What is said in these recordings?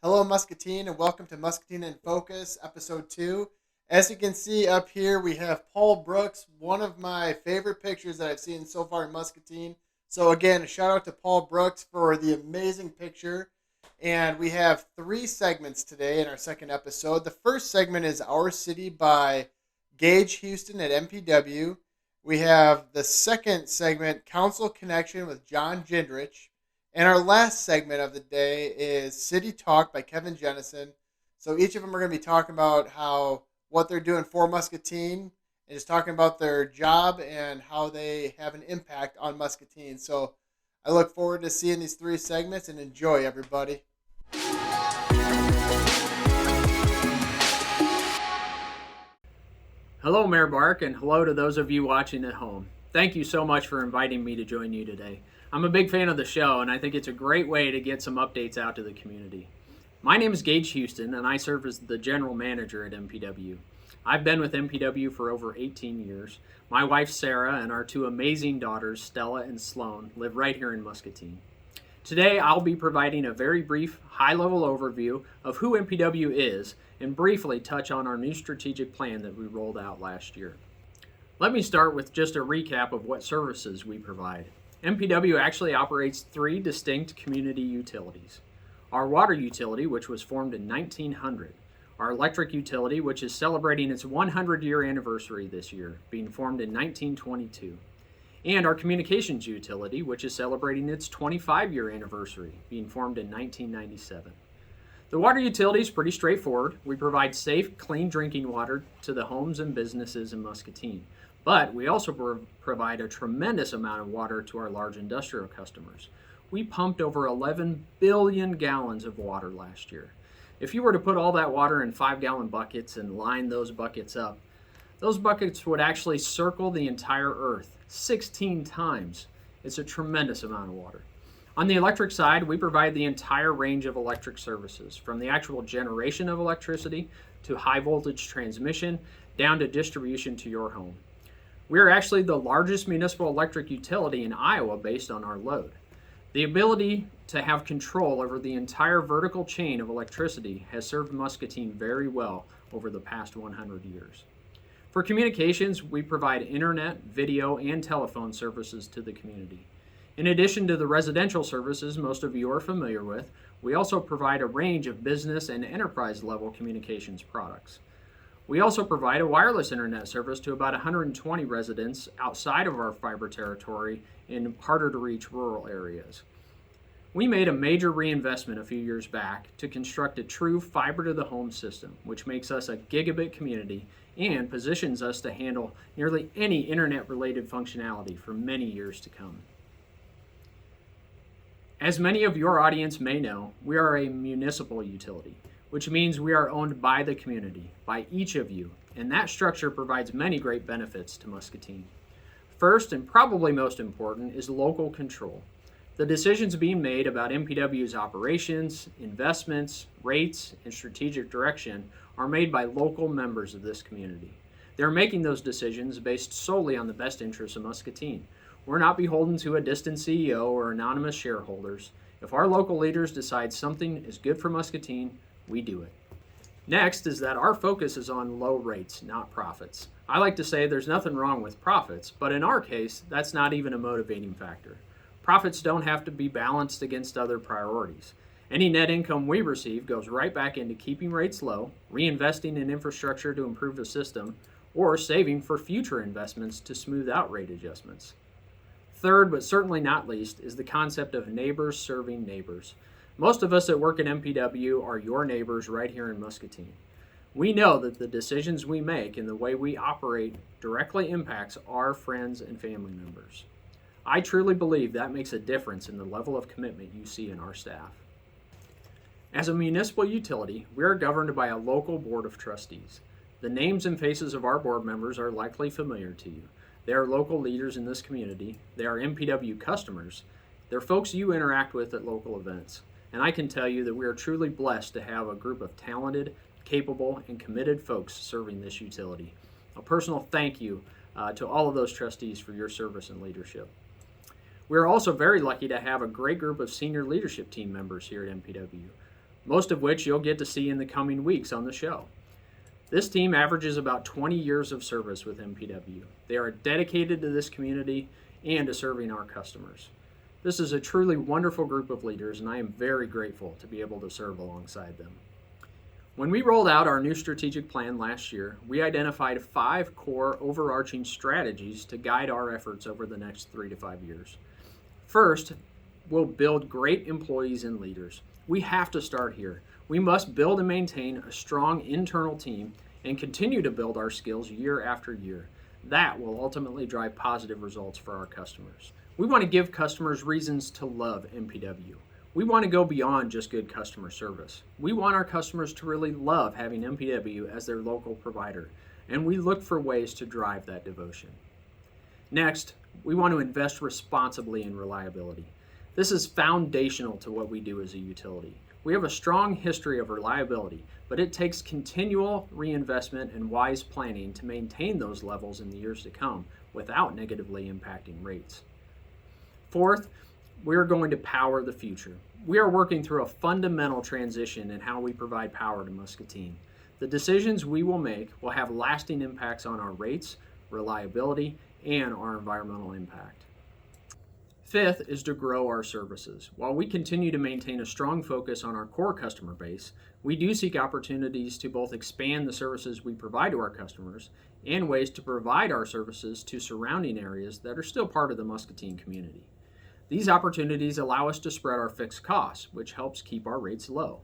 Hello, Muscatine, and welcome to Muscatine in Focus, Episode 2. As you can see up here, we have Paul Brooks, one of my favorite pictures that I've seen so far in Muscatine. So again, a shout out to Paul Brooks for the amazing picture. And we have three segments today in our second episode. The first segment is Our City by Gage Huston at MPW. We have the second segment, Council Connection with John Jindrich. And our last segment of the day is City Talk by Kevin Jenison. So each of them are going to be talking about what they're doing for Muscatine and just talking about their job and how they have an impact on Muscatine. So I look forward to seeing these three segments and enjoy, everybody. Hello, Mayor Bark, and hello to those of you watching at home. Thank you so much for inviting me to join you today. I'm a big fan of the show, and I think it's a great way to get some updates out to the community. My name is Gage Huston, and I serve as the general manager at MPW. I've been with MPW for over 18 years. My wife, Sarah, and our two amazing daughters, Stella and Sloan, live right here in Muscatine. Today, I'll be providing a very brief, high-level overview of who MPW is and briefly touch on our new strategic plan that we rolled out last year. Let me start with just a recap of what services we provide. MPW actually operates three distinct community utilities. Our water utility, which was formed in 1900. Our electric utility, which is celebrating its 100-year anniversary this year, being formed in 1922. And our communications utility, which is celebrating its 25-year anniversary, being formed in 1997. The water utility is pretty straightforward. We provide safe, clean drinking water to the homes and businesses in Muscatine. But we also provide a tremendous amount of water to our large industrial customers. We pumped over 11 billion gallons of water last year. If you were to put all that water in 5-gallon buckets and line those buckets up, those buckets would actually circle the entire Earth 16 times. It's a tremendous amount of water. On the electric side, we provide the entire range of electric services, from the actual generation of electricity to high voltage transmission, down to distribution to your home. We are actually the largest municipal electric utility in Iowa based on our load. The ability to have control over the entire vertical chain of electricity has served Muscatine very well over the past 100 years. For communications, we provide internet, video, and telephone services to the community. In addition to the residential services most of you are familiar with, we also provide a range of business and enterprise level communications products. We also provide a wireless internet service to about 120 residents outside of our fiber territory in harder to reach rural areas. We made a major reinvestment a few years back to construct a true fiber to the home system, which makes us a gigabit community and positions us to handle nearly any internet related functionality for many years to come. As many of your audience may know, we are a municipal utility, which means we are owned by the community, by each of you, and that structure provides many great benefits to Muscatine. First, and probably most important, is local control. The decisions being made about MPW's operations, investments, rates, and strategic direction are made by local members of this community. They're making those decisions based solely on the best interests of Muscatine. We're not beholden to a distant CEO or anonymous shareholders. If our local leaders decide something is good for Muscatine, we do it. Next is that our focus is on low rates, not profits. I like to say there's nothing wrong with profits, but in our case, that's not even a motivating factor. Profits don't have to be balanced against other priorities. Any net income we receive goes right back into keeping rates low, reinvesting in infrastructure to improve the system, or saving for future investments to smooth out rate adjustments. Third, but certainly not least, is the concept of neighbors serving neighbors. Most of us that work at MPW are your neighbors right here in Muscatine. We know that the decisions we make and the way we operate directly impacts our friends and family members. I truly believe that makes a difference in the level of commitment you see in our staff. As a municipal utility, we are governed by a local board of trustees. The names and faces of our board members are likely familiar to you. They are local leaders in this community. They are MPW customers. They're folks you interact with at local events. And I can tell you that we are truly blessed to have a group of talented, capable, and committed folks serving this utility. A personal thank you to all of those trustees for your service and leadership. We are also very lucky to have a great group of senior leadership team members here at MPW. most of which you'll get to see in the coming weeks on the show. This team averages about 20 years of service with MPW. They are dedicated to this community and to serving our customers. This is a truly wonderful group of leaders, and I am very grateful to be able to serve alongside them. When we rolled out our new strategic plan last year, we identified 5 core overarching strategies to guide our efforts over the next 3 to 5 years. First, we'll build great employees and leaders. We have to start here. We must build and maintain a strong internal team and continue to build our skills year after year. That will ultimately drive positive results for our customers. We want to give customers reasons to love MPW. We want to go beyond just good customer service. We want our customers to really love having MPW as their local provider, and we look for ways to drive that devotion. Next, we want to invest responsibly in reliability. This is foundational to what we do as a utility. We have a strong history of reliability, but it takes continual reinvestment and wise planning to maintain those levels in the years to come without negatively impacting rates. Fourth, we're going to power the future. We are working through a fundamental transition in how we provide power to Muscatine. The decisions we will make will have lasting impacts on our rates, reliability, and our environmental impact. Fifth is to grow our services. While we continue to maintain a strong focus on our core customer base, we do seek opportunities to both expand the services we provide to our customers and ways to provide our services to surrounding areas that are still part of the Muscatine community. These opportunities allow us to spread our fixed costs, which helps keep our rates low.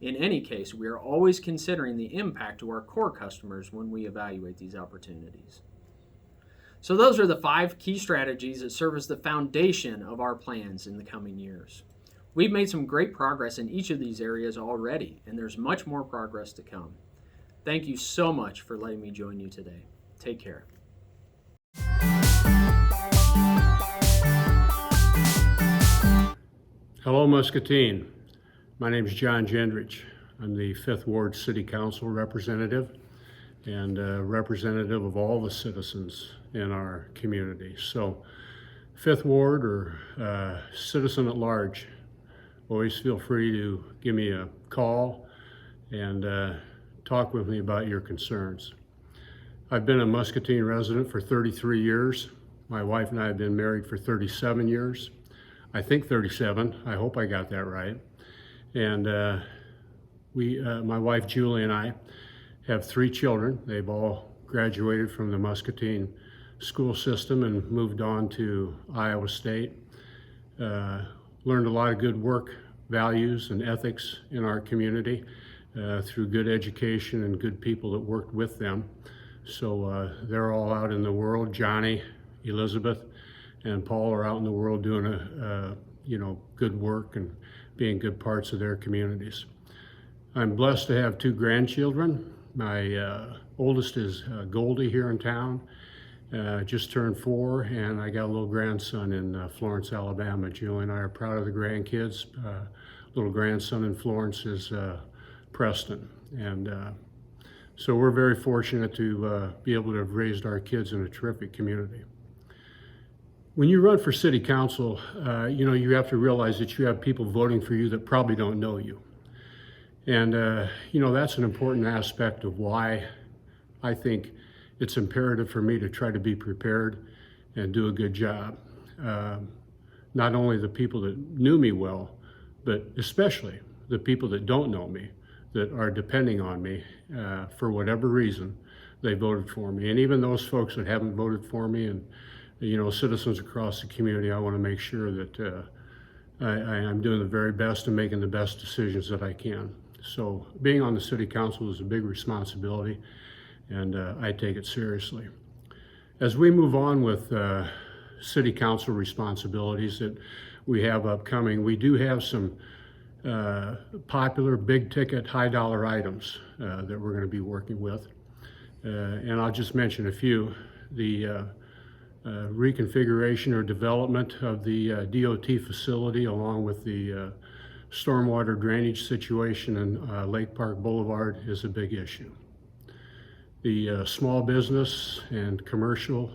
In any case, we are always considering the impact to our core customers when we evaluate these opportunities. So those are the 5 key strategies that serve as the foundation of our plans in the coming years. We've made some great progress in each of these areas already, and there's much more progress to come. Thank you so much for letting me join you today. Take care. Hello, Muscatine. My name is John Jindrich. I'm the 5th Ward City Council representative and representative of all the citizens in our community. So 5th Ward or citizen at large, always feel free to give me a call and talk with me about your concerns. I've been a Muscatine resident for 33 years. My wife and I have been married for 37 years. I think 37. I hope I got that right. And my wife Julie and I have 3 children. They've all graduated from the Muscatine school system and moved on to Iowa State. Learned a lot of good work values and ethics in our community through good education and good people that worked with them. So they're all out in the world. Johnny, Elizabeth, and Paul are out in the world doing good work and being good parts of their communities. I'm blessed to have 2 grandchildren. My oldest is Goldie here in town, just turned 4, and I got a little grandson in Florence, Alabama. Julie and I are proud of the grandkids. Little grandson in Florence is Preston, and so we're very fortunate to be able to have raised our kids in a terrific community. When you run for city council, you have to realize that you have people voting for you that probably don't know you. And, that's an important aspect of why I think it's imperative for me to try to be prepared and do a good job. Not only the people that knew me well, but especially the people that don't know me, that are depending on me for whatever reason they voted for me. And even those folks that haven't voted for me and citizens across the community, I want to make sure that I'm doing the very best and making the best decisions that I can. So being on the city council is a big responsibility, and I take it seriously. As we move on with city council responsibilities that we have upcoming, we do have some popular big ticket, high dollar items that we're going to be working with. And I'll just mention a few. The reconfiguration or development of the DOT facility, along with the stormwater drainage situation in Lake Park Boulevard, is a big issue. The small business and commercial,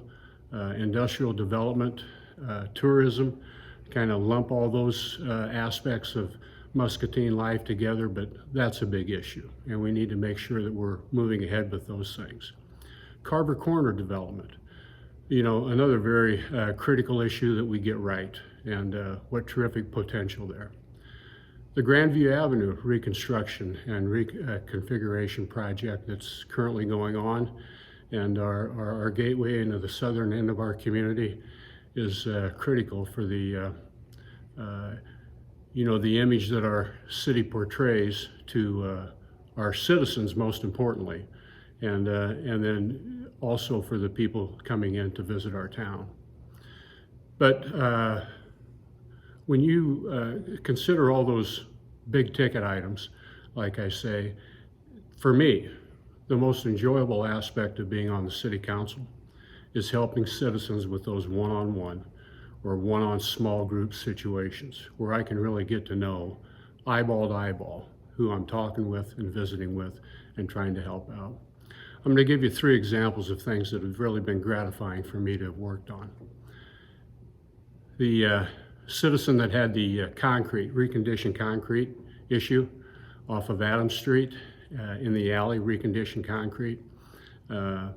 industrial development, tourism, kind of lump all those aspects of Muscatine life together, but that's a big issue, and we need to make sure that we're moving ahead with those things. Carver Corner development, another very critical issue that we get right, and what terrific potential there. The Grandview Avenue reconstruction and configuration project that's currently going on, and our gateway into the southern end of our community is critical for the the image that our city portrays to our citizens, most importantly, and then also for the people coming in to visit our town. But when you consider all those big ticket items, like I say, for me, the most enjoyable aspect of being on the city council is helping citizens with those one-on-one or one-on small group situations where I can really get to know eyeball to eyeball who I'm talking with and visiting with and trying to help out. I'm going to give you 3 examples of things that have really been gratifying for me to have worked on. The citizen that had the reconditioned concrete issue off of Adams Street in the alley, reconditioned concrete. A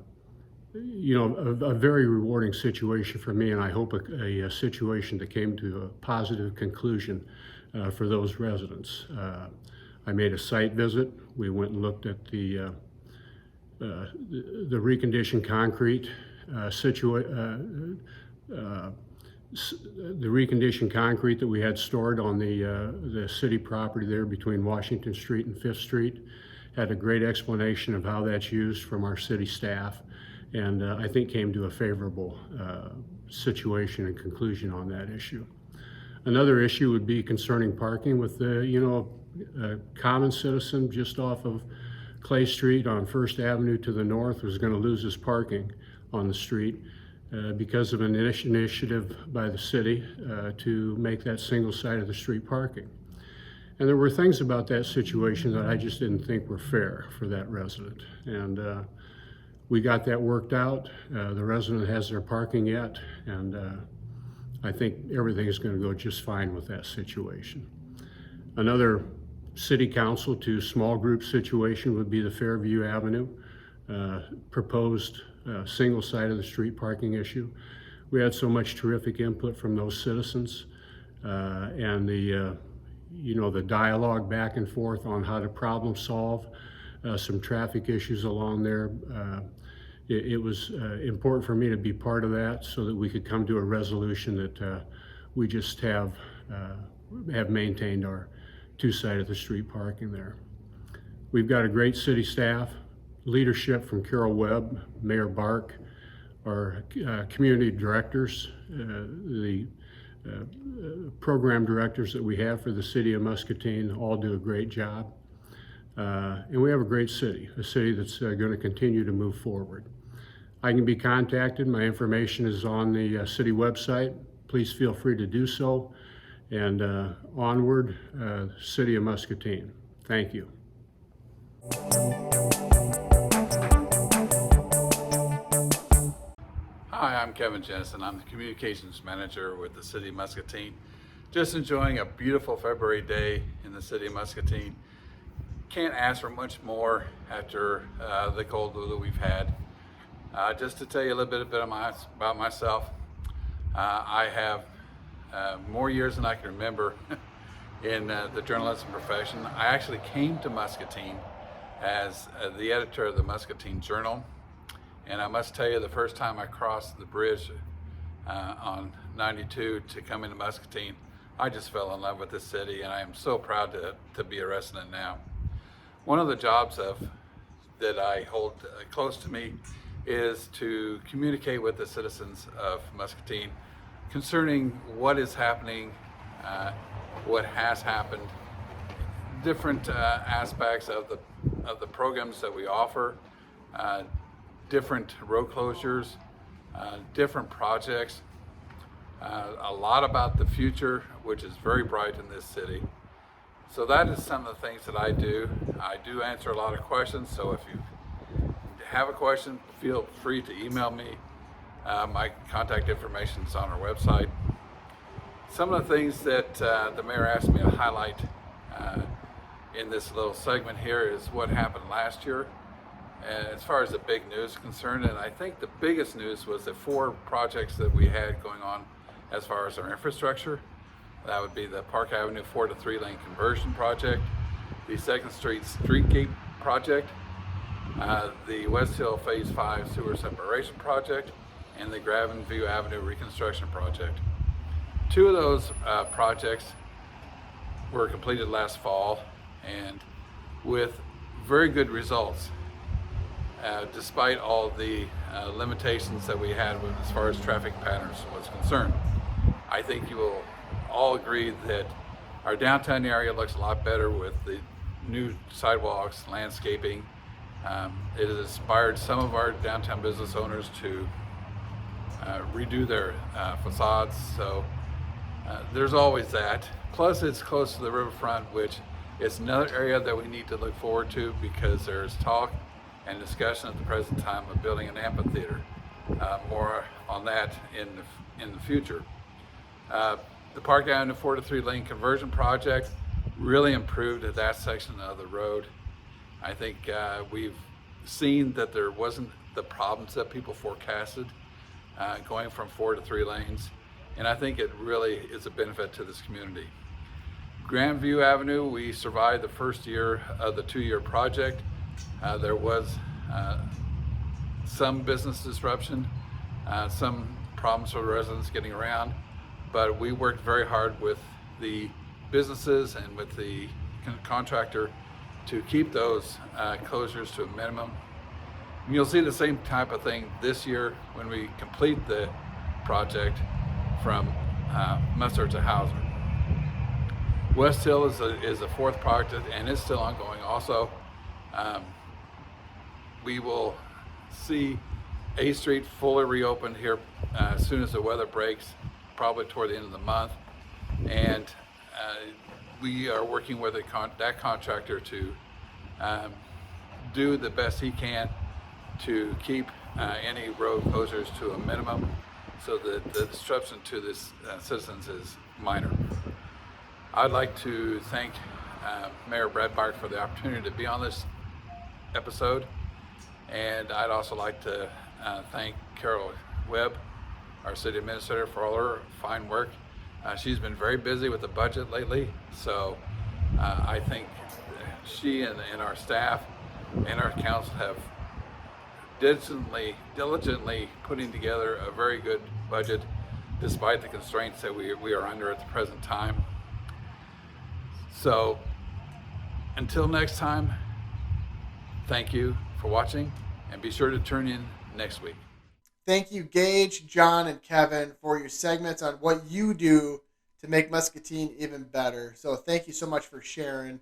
very rewarding situation for me, and I hope a situation that came to a positive conclusion for those residents. I made a site visit. We went and looked at the reconditioned concrete the reconditioned concrete that we had stored on the city property there between Washington Street and 5th Street. Had a great explanation of how that's used from our city staff, and I think came to a favorable situation and conclusion on that issue. Another issue would be concerning parking with a common citizen just off of Clay Street on 1st Avenue to the north was going to lose his parking on the street because of an initiative by the city to make that single side of the street parking. And there were things about that situation that I just didn't think were fair for that resident. And we got that worked out. The resident has their parking yet, and I think everything is going to go just fine with that situation. Another city council to small group situation would be the Fairview Avenue proposed single side of the street parking issue. We had so much terrific input from those citizens, and the dialogue back and forth on how to problem solve some traffic issues along there. It was important for me to be part of that so that we could come to a resolution that we just have maintained our 2 side of the street parking there. We've got a great city staff, leadership from Carol Webb, Mayor Bark, our community directors, the program directors that we have for the city of Muscatine all do a great job. And we have a great city, a city that's going to continue to move forward. I can be contacted. My information is on the city website. Please feel free to do so. And onward, City of Muscatine. Thank you. Hi, I'm Kevin Jenison. I'm the Communications Manager with the City of Muscatine. Just enjoying a beautiful February day in the City of Muscatine. Can't ask for much more after the cold that we've had. Just to tell you a little bit about myself, I have more years than I can remember in the journalism profession. I actually came to Muscatine as the editor of the Muscatine Journal. And I must tell you, the first time I crossed the bridge on 92 to come into Muscatine, I just fell in love with this city, and I am so proud to be a resident now. One of the jobs that I hold close to me is to communicate with the citizens of Muscatine concerning what is happening, what has happened, different aspects of the programs that we offer, different road closures, different projects, a lot about the future, which is very bright in this city. So that is some of the things that I do. I do answer a lot of questions, so if you have a question, feel free to email me. My contact information is on our website. Some of the things that the mayor asked me to highlight in this little segment here is what happened last year. As far as the big news is concerned, and I think the biggest news was the 4 projects that we had going on as far as our infrastructure. That would be the Park Avenue 4 to 3 lane conversion project, the 2nd Street Streetgate project, the West Hill Phase 5 sewer separation project, and the Graven View Avenue reconstruction project. 2 of those projects were completed last fall and with very good results, despite all the limitations that we had as far as traffic patterns was concerned. I think you will all agree that our downtown area looks a lot better with the new sidewalks, landscaping. It has inspired some of our downtown business owners to redo their facades, so there's always that. Plus it's close to the riverfront, which is another area that we need to look forward to, because there's talk and discussion at the present time of building an amphitheater. More on that in the future. The Park Avenue 4 to 3 lane conversion project really improved at that section of the road. I think we've seen that there wasn't the problems that people forecasted going from 4 to 3 lanes, and I think it really is a benefit to this community. Grandview Avenue, we survived the first year of the 2-year project. There was some business disruption, some problems for residents getting around, but we worked very hard with the businesses and with the contractor to keep those closures to a minimum. And you'll see the same type of thing this year when we complete the project from Musser to Hauser. West Hill is a 4th project, and it's still ongoing also. We will see 8th Street fully reopened here as soon as the weather breaks, probably toward the end of the month. And we are working with that contractor to do the best he can to keep any road closures to a minimum, so that the disruption to the citizens is minor. I'd like to thank Mayor Brad Bark for the opportunity to be on this episode, and I'd also like to thank Carol Webb, our city administrator, for all her fine work. She's been very busy with the budget lately, so I think she and our staff and our council have diligently putting together a very good budget despite the constraints that we are under at the present time. So until next time, thank you for watching, and be sure to tune in next week. Thank you, Gage, John, and Kevin, for your segments on what you do to make Muscatine even better. So thank you so much for sharing.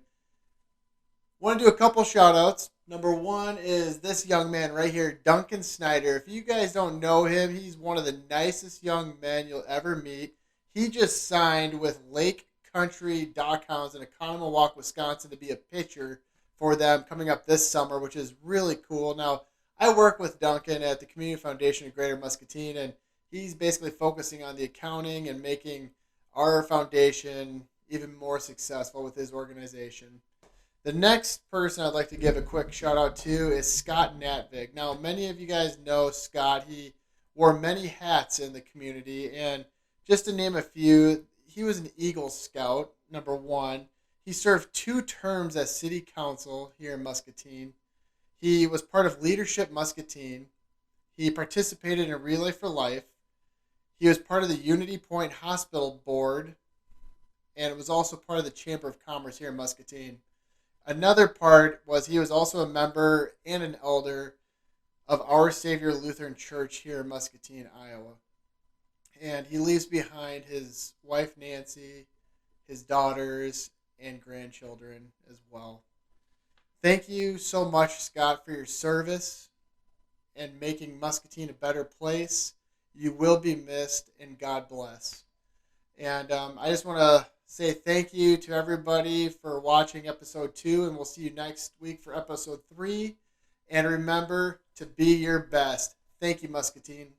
Want to do a couple shout outs. Number 1 is this young man right here, Duncan Snyder. If you guys don't know him, he's one of the nicest young men you'll ever meet. He just signed with Lake Country Dockhounds in Oconomowoc, Wisconsin, to be a pitcher for them coming up this summer, which is really cool. Now, I work with Duncan at the Community Foundation of Greater Muscatine, and he's basically focusing on the accounting and making our foundation even more successful with his organization. The next person I'd like to give a quick shout out to is Scott Natvik. Now, many of you guys know Scott. He wore many hats in the community, and just to name a few, he was an Eagle Scout, number 1. He served 2 terms as city council here in Muscatine. He was part of Leadership Muscatine. He participated in Relay for Life. He was part of the Unity Point Hospital Board, and it was also part of the Chamber of Commerce here in Muscatine. Another part was he was also a member and an elder of Our Savior Lutheran Church here in Muscatine, Iowa. And he leaves behind his wife, Nancy, his daughters, and grandchildren as well. Thank you so much, Scott, for your service and making Muscatine a better place. You will be missed, and God bless. And I just want to say thank you to everybody for watching episode 2, and we'll see you next week for episode 3. And remember to be your best. Thank you, Muscatine.